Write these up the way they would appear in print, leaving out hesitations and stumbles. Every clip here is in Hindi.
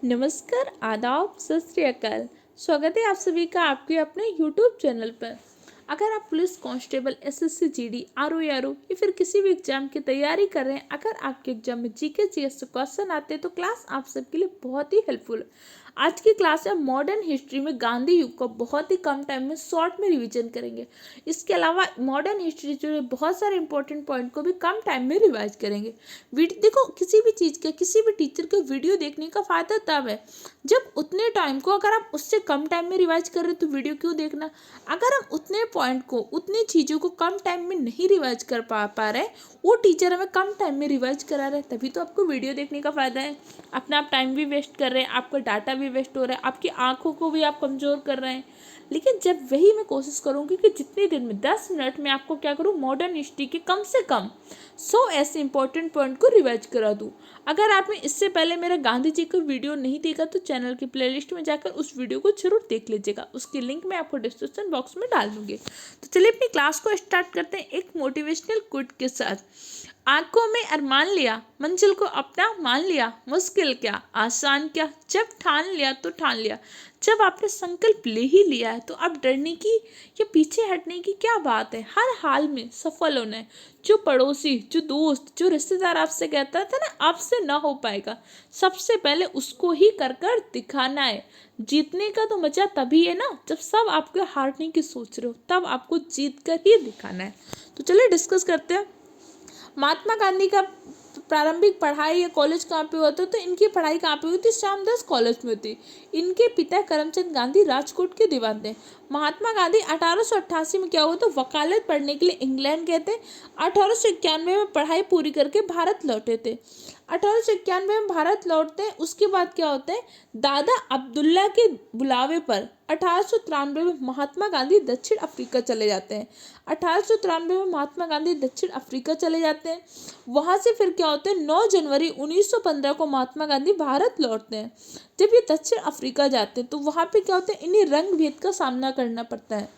नमस्कार, आदाब, सत श्री अकाल। स्वागत है आप सभी का आपके अपने YouTube चैनल पर। अगर आप police constable, SSC, GD, RO या फिर किसी भी एग्जाम की तैयारी कर रहे हैं, अगर आपके एग्जाम में जीके जीएस से क्वेश्चन आते हैं तो क्लास आप सबके लिए बहुत ही हेल्पफुल है। आज की क्लास में मॉडर्न हिस्ट्री में गांधी युग को बहुत ही कम टाइम में शॉर्ट में रिवीजन करेंगे। इसके अलावा मॉडर्न हिस्ट्री जो है बहुत सारे इंपॉर्टेंट पॉइंट को भी कम टाइम में रिवाइज करेंगे। देखो, किसी भी चीज़ का किसी भी टीचर का वीडियो देखने का फ़ायदा तब है जब उतने टाइम को अगर आप उससे कम टाइम में रिवाइज कर रहे तो वीडियो क्यों देखना। अगर हम उतने पॉइंट को उतनी चीज़ों को कम टाइम में नहीं रिवाइज कर पा रहे, वो टीचर हमें कम टाइम में रिवाइज करा रहे, तभी तो आपको वीडियो देखने का फ़ायदा है। अपना आप टाइम भी वेस्ट कर रहे हैं, आपका डाटा भी वेस्ट हो रहा है, आपकी आंखों को भी आप कमज़ोर कर रहे हैं। लेकिन जब वही मैं कोशिश करूँगी कि जितने दिन में 10 मिनट में आपको क्या करूँ, मॉडर्न हिस्ट्री के कम से कम 100 ऐसे इंपॉर्टेंट पॉइंट को रिवाइज करा दूँ। अगर आपने इससे पहले मेरा गांधी जी का वीडियो नहीं देखा तो चैनल की प्लेलिस्ट में जाकर उस वीडियो को जरूर देख लीजिएगा। उसकी लिंक मैं आपको डिस्क्रिप्शन बॉक्स में डाल दूंगी। तो चलिए अपनी क्लास को स्टार्ट करते हैं एक मोटिवेशनल कोट के साथ। आंखों में अरमान लिया, मंजिल को अपना मान लिया, मुश्किल क्या आसान क्या, जब ठान लिया तो ठान लिया। जब आपने संकल्प ले ही लिया है तो अब डरने की या पीछे हटने की क्या बात है। हर हाल में सफल होना है। जो पड़ोसी, जो दोस्त, जो रिश्तेदार आपसे कहता था ना आपसे ना हो पाएगा, सबसे पहले उसको ही कर कर दिखाना है। जीतने का तो मजा तभी है ना जब सब आपके हारने की सोच रहे हो, तब आपको जीत कर ही दिखाना है। तो चलिए डिस्कस करते हैं। महात्मा गांधी का प्रारंभिक पढ़ाई या कॉलेज कहाँ पे हुआ था, तो इनकी पढ़ाई कहाँ पे हुई थी, श्यामदास कॉलेज में हुई। इनके पिता करमचंद गांधी राजकोट के दीवान थे। महात्मा गांधी 1888 में क्या हुआ तो वकालत पढ़ने के लिए इंग्लैंड गए थे। 1891 में पढ़ाई पूरी करके भारत लौटे थे। 1891 में भारत लौटते हैं, उसके बाद क्या होता है, दादा अब्दुल्ला के बुलावे पर 1893 में महात्मा गांधी दक्षिण अफ्रीका चले जाते हैं। 1893 में महात्मा गांधी दक्षिण अफ्रीका चले जाते हैं। वहां से फिर क्या होता है, 9 जनवरी 1915 को महात्मा गांधी भारत लौटते हैं। जब ये दक्षिण अफ्रीका जाते हैं तो वहां पे क्या होता है, इन्हें रंग भेद का सामना करना पड़ता है।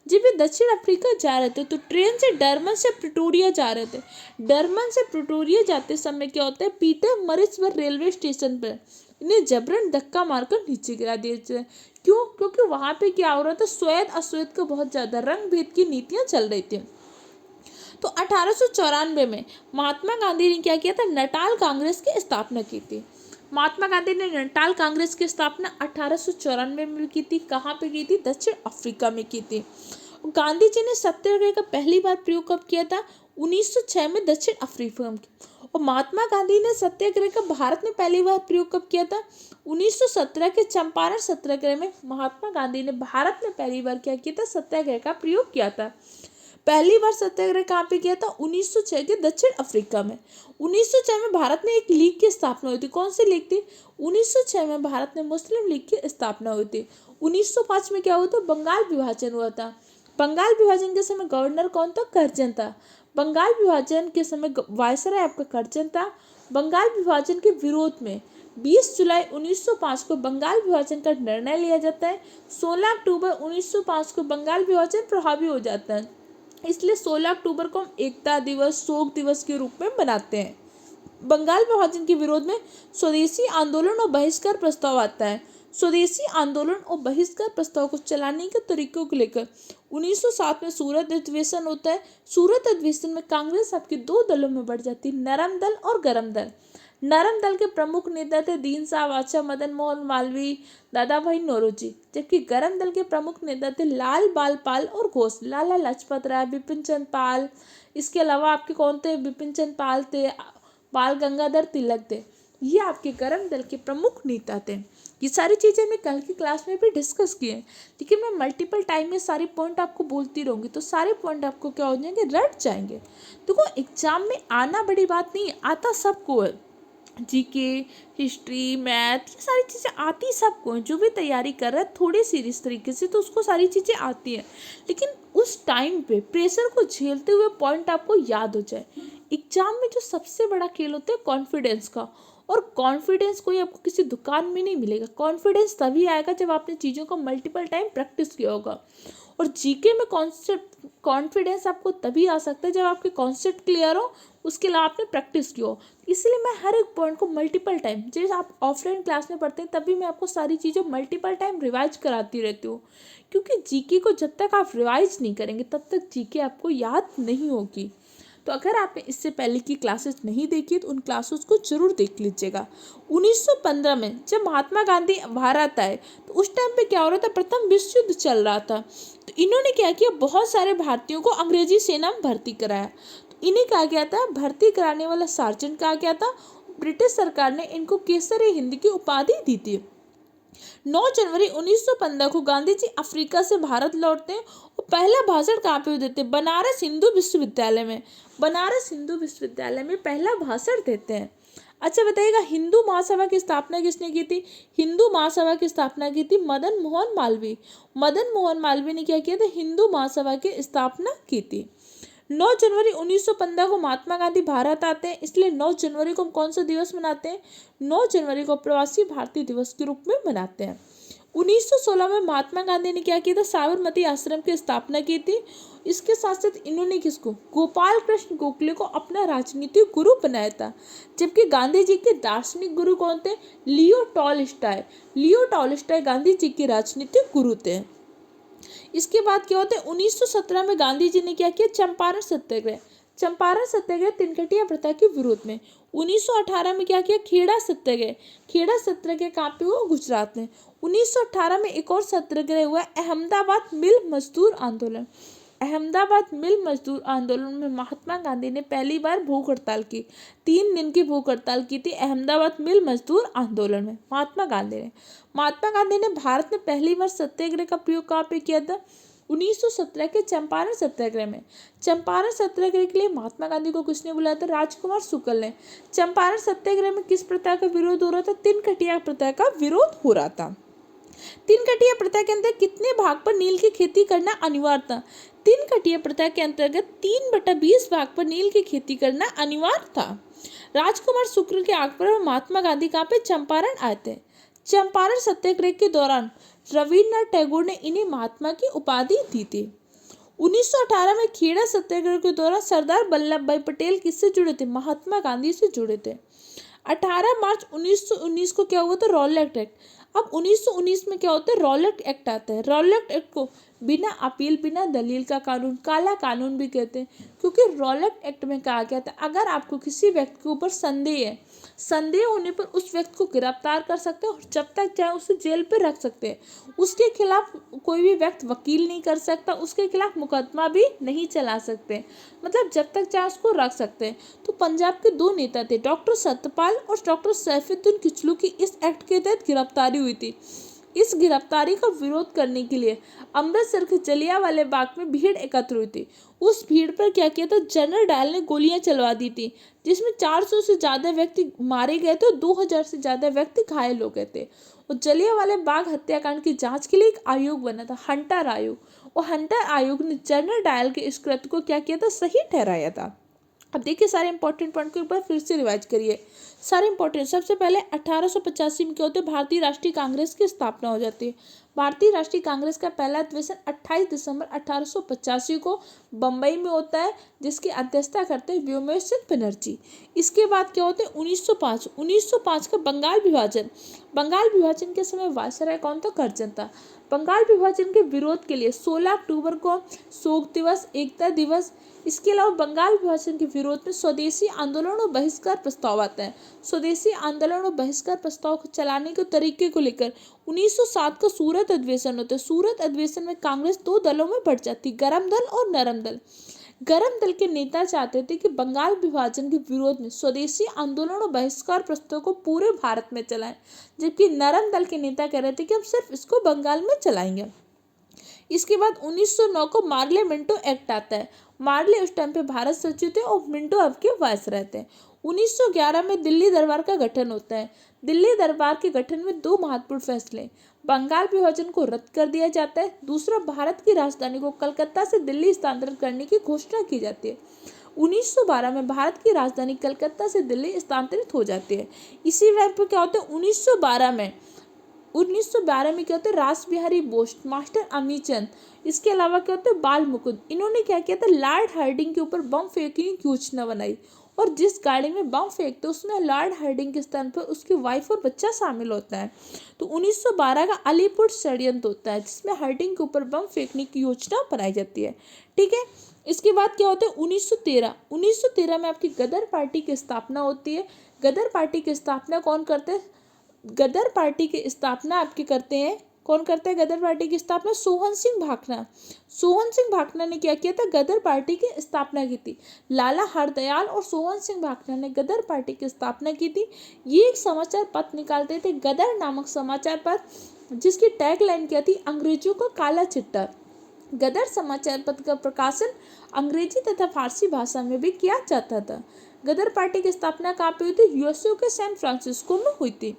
जब ये दक्षिण अफ्रीका जा रहे थे तो ट्रेन से डरबन से प्रिटोरिया जा रहे थे। डरबन से प्रिटोरिया जाते समय क्या होता है, पीटर मरिट्सबर्ग रेलवे स्टेशन पर इन्हें जबरन धक्का मारकर नीचे गिरा दिया जाए। क्यों? क्योंकि वहां पे क्या हो रहा था, श्वेत अश्वेत का बहुत ज्यादा रंग भेद की नीतियां चल रही थी। तो 1894 में महात्मा गांधी ने क्या किया था, नटाल कांग्रेस की स्थापना की थी। महात्मा गांधी ने नटाल कांग्रेस की स्थापना 1894 में की थी। कहाँ पे की थी, दक्षिण अफ्रीका में की थी। गांधी जी ने सत्याग्रह का पहली बार प्रयोग कब किया था, 1906 में दक्षिण अफ्रीका में। और महात्मा गांधी ने सत्याग्रह का भारत में पहली बार प्रयोग कब किया था, 1917 के चंपारण सत्याग्रह में महात्मा गांधी ने भारत में पहली बार क्या किया था, सत्याग्रह का प्रयोग किया था। पहली बार सत्याग्रह कहाँ पे किया था, 1906 के दक्षिण अफ्रीका में। 1906 में भारत में एक लीग की स्थापना हुई थी। कौन सी लीग थी, 1906 में भारत में मुस्लिम लीग की स्थापना हुई थी। 1905 में क्या हुआ था, बंगाल विभाजन हुआ था। बंगाल विभाजन के समय गवर्नर कौन था, करजन था। बंगाल विभाजन के समय वायसराय आपका करजन था। बंगाल विभाजन के विरोध में 20 जुलाई 1905 को बंगाल विभाजन का निर्णय लिया जाता है। 16 अक्टूबर 1905 को बंगाल विभाजन प्रभावी हो जाता है। इसलिए 16 अक्टूबर को हम एकता दिवस, शोक दिवस के रूप में मनाते हैं। बंगाल विभाजन के विरोध में स्वदेशी आंदोलन और बहिष्कार प्रस्ताव आता है। स्वदेशी आंदोलन और बहिष्कार प्रस्ताव को चलाने के तरीकों को लेकर 1907 में सूरत अधिवेशन होता है। सूरत अधिवेशन में कांग्रेस आपके 2 दलों में बढ़ जाती है, नरम दल और गरम दल। नरम दल के प्रमुख नेता थे दीन साहब आचा, मदन मोहन मालवीय, दादा भाई नौरोजी। जबकि गरम दल के प्रमुख नेता थे लाल बाल पाल और घोष, लाला लाजपत राय, बिपिन चंद्र पाल। इसके अलावा आपके कौन थे, बिपिन चंद्र पाल थे, बाल गंगाधर तिलक थे। ये आपके गरम दल के प्रमुख नेता थे। ये सारी चीज़ें मैं कल की क्लास में भी डिस्कस की है, लेकिन मैं मल्टीपल टाइम में सारी पॉइंट आपको बोलती रहूँगी तो सारे पॉइंट आपको क्या हो जाएंगे, रट जाएंगे। देखो, एग्जाम में आना बड़ी बात नहीं है, आता सबको है। जीके, हिस्ट्री, मैथ, ये सारी चीज़ें आती सबको हैं। जो भी तैयारी कर रहा है थोड़ी सीरियस तरीके से तो उसको सारी चीज़ें आती हैं, लेकिन उस टाइम पे प्रेशर को झेलते हुए पॉइंट आपको याद हो जाए। एग्जाम में जो सबसे बड़ा खेल होता है कॉन्फिडेंस का, और कॉन्फिडेंस कोई आपको किसी दुकान में नहीं मिलेगा। कॉन्फिडेंस तभी आएगा जब आपने चीज़ों को मल्टीपल टाइम प्रैक्टिस किया होगा। और जीके में कॉन्सेप्ट कॉन्फिडेंस आपको तभी आ सकता है जब आपके कॉन्सेप्ट क्लियर हो, उसके अलावा आपने प्रैक्टिस की हो। इसलिए मैं हर एक पॉइंट को मल्टीपल टाइम, जैसे आप ऑफलाइन क्लास में पढ़ते हैं तभी मैं आपको सारी चीज़ें मल्टीपल टाइम रिवाइज कराती रहती हूँ, क्योंकि जीके को जब तक आप रिवाइज नहीं करेंगे तब तक जीके आपको याद नहीं होगी। तो अगर आपने इससे पहले की क्लासेस नहीं देखी तो उन क्लासेस को जरूर देख लीजिएगा। 1915 में जब महात्मा गांधी भारत आए तो उस टाइम पे क्या हो रहा था, प्रथम विश्व युद्ध चल रहा था। तो इन्होंने क्या किया, बहुत सारे भारतीयों को अंग्रेजी सेना में भर्ती कराया। तो इन्हें कहा गया था, भर्ती कराने वाला सार्जेंट कहा गया था। ब्रिटिश सरकार ने इनको केसरी हिंद की उपाधि दी थी। 9 जनवरी 1915 को गांधी जी अफ्रीका से भारत लौटते हैं और पहला भाषण कहाँ पे देते हैं, बनारस हिंदू विश्वविद्यालय में। बनारस हिंदू विश्वविद्यालय में पहला भाषण देते हैं। अच्छा बताइएगा, हिंदू महासभा की स्थापना किसने की थी? हिंदू महासभा की स्थापना की थी मदन मोहन मालवीय। मदन मोहन मालवीय ने क्या किया था, हिंदू महासभा की स्थापना की थी। 9 जनवरी 1915 को महात्मा गांधी भारत आते हैं, इसलिए 9 जनवरी को हम कौन सा दिवस मनाते हैं? 9 जनवरी को प्रवासी भारतीय दिवस के रूप में मनाते हैं। 1916 में महात्मा गांधी ने क्या किया था, साबरमती आश्रम की स्थापना की थी। इसके साथ साथ इन्होंने किसको, गोपाल कृष्ण गोखले को अपना राजनीतिक गुरु बनाया था। जबकि गांधी जी के दार्शनिक गुरु कौन थे? Leo Tolstoy. Leo Tolstoy Gandhi ji के राजनीतिक गुरु थे। इसके बाद क्या होता है, 1917 में गांधी जी ने क्या किया, चंपारण सत्याग्रह। चंपारण सत्याग्रह तिनकटिया प्रथा के विरोध में। 1918 में क्या किया, खेड़ा सत्याग्रह। खेड़ा सत्याग्रह कहाँ पे हुआ, गुजरात में। 1918 में एक और सत्याग्रह हुआ, अहमदाबाद मिल मजदूर आंदोलन। अहमदाबाद मिल मजदूर आंदोलन में महात्मा गांधी ने पहली बार भूख हड़ताल की। 3 दिन की भूख हड़ताल की थी अहमदाबाद मिल मजदूर आंदोलन में महात्मा गांधी ने भारत में पहली बार सत्याग्रह का प्रयोग कहाँ पे किया था? 1917 के चंपारण सत्याग्रह में। चंपारण सत्याग्रह के लिए महात्मा गांधी को किसने बुलाया था? राजकुमार शुक्ल ने। चंपारण सत्याग्रह में किस प्रथा का विरोध हो रहा था? तिनकटिया प्रथा का विरोध हो रहा था। तिनकटिया प्रथा के अंदर कितने भाग पर नील की खेती करना अनिवार्य था? तिनकटिया प्रथा के अंतर्गत 3/20 भाग पर नील की खेती करना अनिवार्य था। राजकुमार शुक्ल के आग्रह पर महात्मा गांधी कहाँ पे, चंपारण आए थे। चंपारण सत्याग्रह के दौरान रविन्द्रनाथ टैगोर ने इन्हें महात्मा की उपाधि दी थी। 1918 में खेड़ा सत्याग्रह के दौरान सरदार वल्लभ भाई पटेल किससे जुड़े थे? महात्मा गांधी से जुड़े थे। 18 मार्च 1919 को क्या हुआ था? Rowlatt act. अब 1919 में क्या होता है, रॉलेट एक्ट आता है। रॉलेट एक्ट को बिना अपील बिना दलील का कानून, काला कानून भी कहते हैं, क्योंकि रॉलेट एक्ट में कहा गया था अगर आपको किसी व्यक्ति के ऊपर संदेह है, संदेह होने पर उस व्यक्ति को गिरफ्तार कर सकते हैं और जब तक चाहे उसे जेल पर रख सकते हैं। उसके खिलाफ कोई भी व्यक्ति वकील नहीं कर सकता, उसके खिलाफ मुकदमा भी नहीं चला सकते, मतलब जब तक चाहे उसको रख सकते हैं। तो पंजाब के 2 नेता थे, डॉक्टर सत्यपाल और डॉक्टर सैफुद्दीन किचलू की इस एक्ट के तहत गिरफ्तारी हुई थी। इस गिरफ्तारी का विरोध करने के लिए अमृतसर के जलियांवाला बाग में भीड़ एकत्र हुई थी। उस भीड़ पर क्या किया था, जनरल डायल ने गोलियां चलवा दी थी, जिसमें 400 से ज्यादा व्यक्ति मारे गए थे और 2000 से ज्यादा व्यक्ति घायल हो गए थे। और जलियांवाला बाग हत्याकांड की जांच के लिए एक आयोग बना था, हंटर आयोग। और हंटर आयोग ने जनरल डायल के इस कृत्य को क्या किया था, सही ठहराया था। अब देखिए सारे इंपॉर्टेंट पॉइंट को एक बार फिर से रिवाइज करिए। सारे इंपॉर्टेंट, सबसे पहले 1885 में क्या होता है, भारतीय राष्ट्रीय कांग्रेस की स्थापना हो जाती है। भारतीय राष्ट्रीय कांग्रेस का पहला अधिवेशन 28 दिसंबर 1885 को बम्बई में होता है, जिसकी अध्यक्षता करते हैं व्योमेश चंद्र बनर्जी। इसके बाद क्या होता है, 1905 का बंगाल विभाजन। बंगाल विभाजन के समय वायसराय कौन था? करजन था। बंगाल विभाजन के विरोध के लिए 16 अक्टूबर को शोक दिवस, एकता दिवस। इसके अलावा बंगाल विभाजन के विरोध में स्वदेशी आंदोलन और बहिष्कार प्रस्ताव आता है। स्वदेशी आंदोलन और बहिष्कार प्रस्ताव को चलाने के तरीके को लेकर 1907 का सूरत अधिवेशन होता है। सूरत अधिवेशन में कांग्रेस 2 दलों में बढ़ जाती, गरम दल और नरम दल। गरम दल के नेता चाहते थे कि बंगाल विभाजन के विरोध में स्वदेशी आंदोलन और बहिष्कार प्रस्ताव को पूरे भारत में चलाएं, जबकि नरम दल के नेता कह रहे थे कि हम सिर्फ इसको बंगाल में चलाएंगे। इसके बाद 1909 को मार्ले मिंटो एक्ट आता है। मार्ले उस टाइम पे भारत सचिव थे और मिंटो अब के वायसराय थे। 1911 में दिल्ली दरबार का गठन होता है। दिल्ली दरबार के गठन में 2 महत्वपूर्ण फैसले, बंगाल विभाजन को रद्द कर दिया जाता है, दूसरा भारत की राजधानी को कलकत्ता से दिल्ली स्थानांतरित करने की घोषणा की जाती है। 1912 में भारत की राजधानी कलकत्ता से दिल्ली स्थानांतरित हो जाती है। इसी टाइम पे क्या होता है, 1912 में क्या होता है, रास बिहारी बोस, मास्टर अमीचंद, इसके अलावा क्या होता है, बाल मुकुंद, इन्होंने क्या किया था, लॉर्ड हार्डिंग के ऊपर बम फेंकने की योजना बनाई और जिस गाड़ी में बम फेंकते उसमें लॉर्ड हार्डिंग के स्थान पर उसकी वाइफ और बच्चा शामिल होता है। तो 1912 का अलीपुर षड्यंत्र होता है जिसमें हार्डिंग के ऊपर बम फेंकने की योजना बनाई जाती है। ठीक है, इसके बाद क्या होता है 1913 में आपकी गदर पार्टी की स्थापना होती है। गदर पार्टी की स्थापना कौन करते हैं? गदर पार्टी की स्थापना आपके करते हैं, कौन करता है गदर पार्टी की स्थापना? सोहन सिंह भाखड़ा। सोहन सिंह भाखड़ा ने क्या किया था? गदर पार्टी की स्थापना की थी। लाला हरदयाल और सोहन सिंह भाखड़ा ने गदर पार्टी की स्थापना की थी। ये एक समाचार पत्र निकालते थे, गदर नामक समाचार पत्र, जिसकी टैगलाइन क्या थी? अंग्रेजों का काला चिट्टा। गदर समाचार पत्र का प्रकाशन अंग्रेजी तथा फारसी भाषा में भी किया जाता था। गदर पार्टी की स्थापना कहाँ पे हुई थी? यूएसए के सैन फ्रांसिस्को में हुई थी।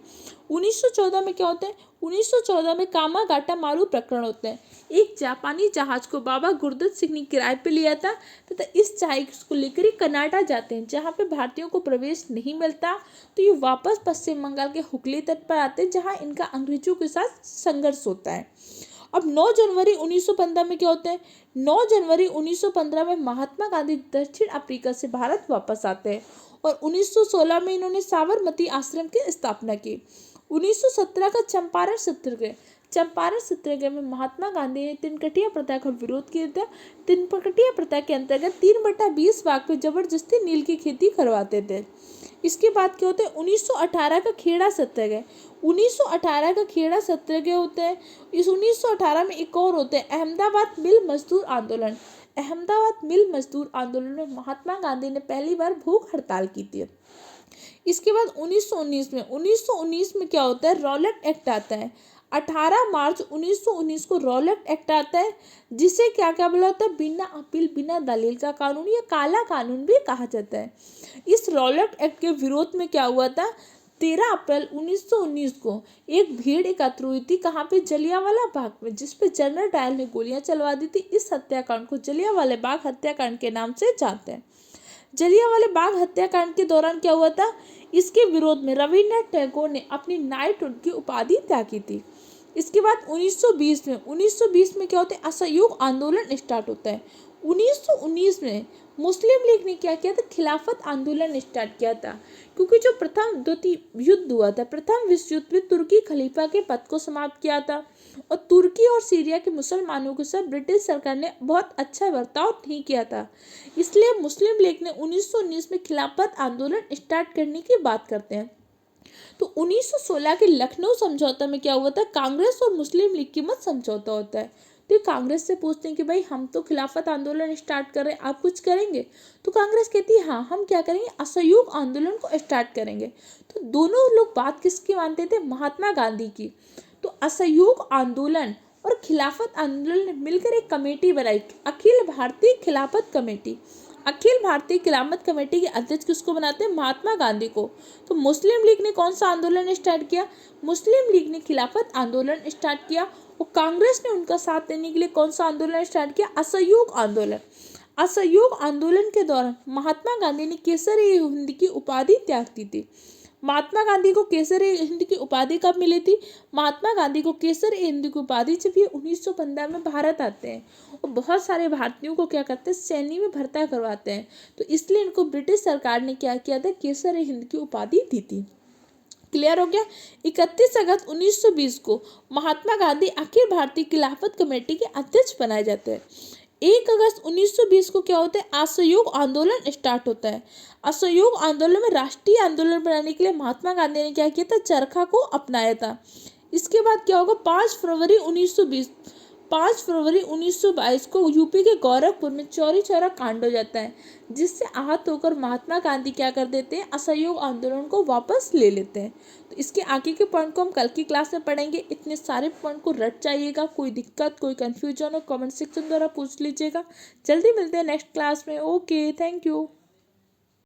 1914 में क्या होता है? 1914 में कामागाटा मारू प्रकरण होता है। एक जापानी जहाज को बाबा गुरदत्त सिंह ने किराए पे लिया था तथा इस जहाज को लेकर कनाडा जाते हैं जहाँ पे भारतीयों को प्रवेश नहीं मिलता। तो ये वापस पश्चिम बंगाल के हुगली तट पर आते हैं जहाँ इनका अंग्रेजों के साथ संघर्ष होता है। अब 9 जनवरी 1915 में क्या होता है? 9 जनवरी 1915 में महात्मा गांधी दक्षिण अफ्रीका से भारत वापस आते हैं और 1916 में इन्होंने साबरमती आश्रम की स्थापना की। 1917 का चंपारण सत्याग्रह। चंपारण सत्याग्रह में महात्मा गांधी ने तिनकटिया प्रथा का विरोध किया था। तिनकटिया प्रथा के अंतर्गत 3/20 भाग पे जबरदस्ती नील की खेती करवाते थे। इसके बाद क्या होता है? 1918 का खेड़ा सत्याग्रह। 1918 का खेड़ा सत्याग्रह होता है। इस 1918 में एक और होता है अहमदाबाद मिल मजदूर आंदोलन। अहमदाबाद मिल मजदूर आंदोलन में महात्मा गांधी ने पहली बार भूख हड़ताल की थी। इसके बाद 1919 में क्या होता है? रॉलेट एक्ट आता है। 18 मार्च 1919 को रॉलेट एक्ट आता है जिसे क्या क्या बोला होता है? बिना अपील बिना दलील का कानून या काला कानून भी कहा जाता है। इस रॉलेट एक्ट के विरोध में क्या हुआ था? 13 अप्रैल 1919 को एक भीड़ एकत्र हुई थी। कहाँ पे? जलियांवाला बाग में, जिसपे जनरल डायर ने गोलियां चलवा दी थी। इस हत्याकांड को जलियांवाला बाग हत्याकांड के नाम से जानते हैं। जलियांवाला बाग हत्याकांड के दौरान क्या हुआ था? इसके विरोध में रविन्द्रनाथ टैगोर ने अपनी नाइटहुड की उपाधि त्यागी थी। इसके बाद 1920 में क्या होता है? असहयोग आंदोलन स्टार्ट होता है। 1919 में मुस्लिम लीग ने क्या किया था? खिलाफत आंदोलन स्टार्ट किया था क्योंकि जो प्रथम द्वितीय युद्ध हुआ था, प्रथम विश्व युद्ध में तुर्की खलीफा के पद को समाप्त किया था और तुर्की और सीरिया के मुसलमानों के साथ ब्रिटिश सरकार ने बहुत अच्छा बर्ताव नहीं किया था। इसलिए मुस्लिम लीग ने 1919 में खिलाफत आंदोलन स्टार्ट करने की बात करते हैं। तो 1916 के लखनऊ समझौता में क्या हुआ था? कांग्रेस और मुस्लिम लीग के मध्य समझौता होता है। तो कांग्रेस से पूछते हैं कि भाई हम तो खिलाफत आंदोलन स्टार्ट कर रहे हैं, आप कुछ करेंगे? तो कांग्रेस कहती है हाँ हम क्या करेंगे? असहयोग आंदोलन को स्टार्ट करेंगे। तो दोनों लोग बात किसकी मानते थे? महात्मा गांधी की। तो असहयोग आंदोलन और खिलाफत आंदोलन ने मिलकर एक कमेटी बनाई, अखिल भारतीय खिलाफत कमेटी। अखिल भारतीय खिलाफत कमेटी के अध्यक्ष किसको बनाते हैं? महात्मा गांधी को। तो मुस्लिम लीग ने कौन सा आंदोलन स्टार्ट किया? मुस्लिम लीग ने खिलाफत आंदोलन स्टार्ट किया और कांग्रेस ने उनका साथ देने के लिए कौन सा आंदोलन स्टार्ट किया? असहयोग आंदोलन। असहयोग आंदोलन के दौरान महात्मा गांधी ने केसर-ए-हिंद की उपाधि त्याग दी थी। महात्मा गांधी को केसर-ए-हिंद की उपाधि कब मिली थी? महात्मा गांधी को केसर-ए-हिंद की उपाधि जब ये 1915 में भारत आते हैं और बहुत सारे भारतीयों को क्या करते हैं? सैन्य में भर्ती करवाते हैं। तो इसलिए इनको ब्रिटिश सरकार ने क्या किया था? केसर-ए-हिंद की उपाधि दी थी। क्लियर हो गया? 31 अगस्त 1920 को महात्मा गांधी अखिल भारतीय खिलाफत कमेटी के अध्यक्ष बनाए जाते हैं। 1 अगस्त 1920 को क्या होता है? असहयोग आंदोलन स्टार्ट होता है। असहयोग आंदोलन में राष्ट्रीय आंदोलन बनाने के लिए महात्मा गांधी ने क्या किया था? चरखा को अपनाया था। इसके बाद क्या होगा? 5 फरवरी 1922 को यूपी के गोरखपुर में चौरी चौरा कांड हो जाता है जिससे आहत होकर महात्मा गांधी क्या कर देते हैं? असहयोग आंदोलन को वापस ले लेते हैं। तो इसके आगे के पॉइंट को हम कल की क्लास में पढ़ेंगे। इतने सारे पॉइंट को रट जाइएगा। कोई दिक्कत कोई कंफ्यूजन हो कमेंट सेक्शन द्वारा पूछ लीजिएगा। जल्दी मिलते हैं नेक्स्ट क्लास में। Okay, thank you.